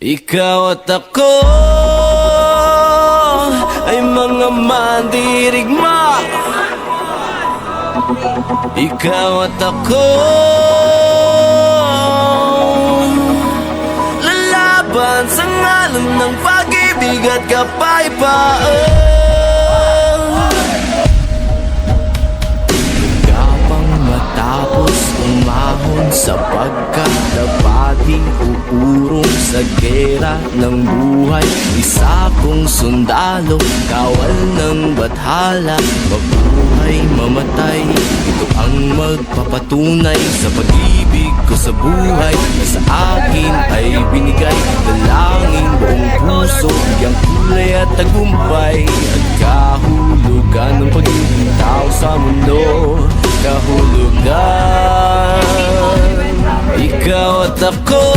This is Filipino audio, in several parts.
Ikaw at ako ay mga mandirigma. Ikaw at ako lalaban sa ngalan ng pag-ibig at kapayapaan. Gapang matapos umahon sa pagkadabati, uurong sa gera ng buhay. Isa kong sundalo, kawal ng bathala, mabuhay, mamatay. Ito ang magpapatunay sa pag-ibig ko sa buhay na sa akin ay binigay. Dalangin buong puso, biyang kulay at tagumpay, at kahulugan ng pagiging tao sa mundo. Kahulugan, ikaw at ako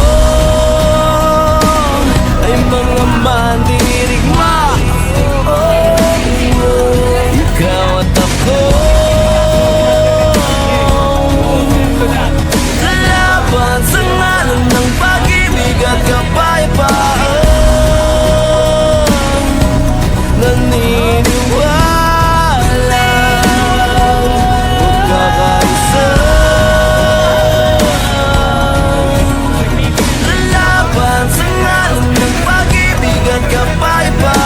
ay mga mandirigma. Ikaw at ako lalaban sa ngalan ng pag-ibig at kapayapaan. Naniniwala magkakaisa, lalaban sa ngalan ng pag-ibig at kapayapaan.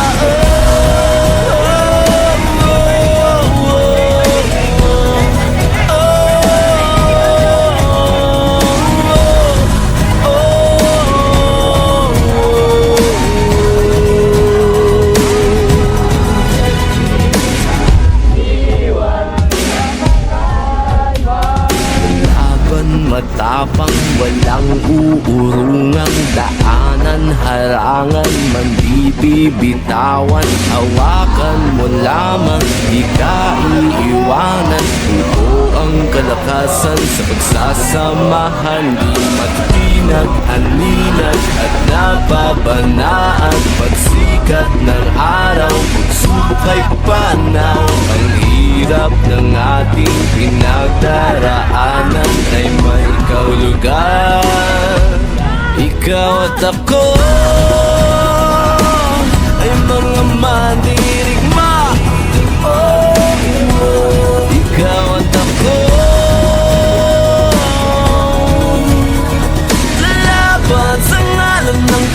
Matapang, walang uurungang daanan, harangan, man di bibitawan. Hawakan mo lamang, di ka iiwanan. Ito ang kalakasan sa pagsasamahan, di matitinag, aninag at napabanaan. Pagsikat ng araw, pagsubok ay papanaw. Ang hirap ng ating pinagdaraanan ay may kahulugan. Ikaw at ako ay mga mandirigma. Ikaw at ako lalaban sa ngalan ng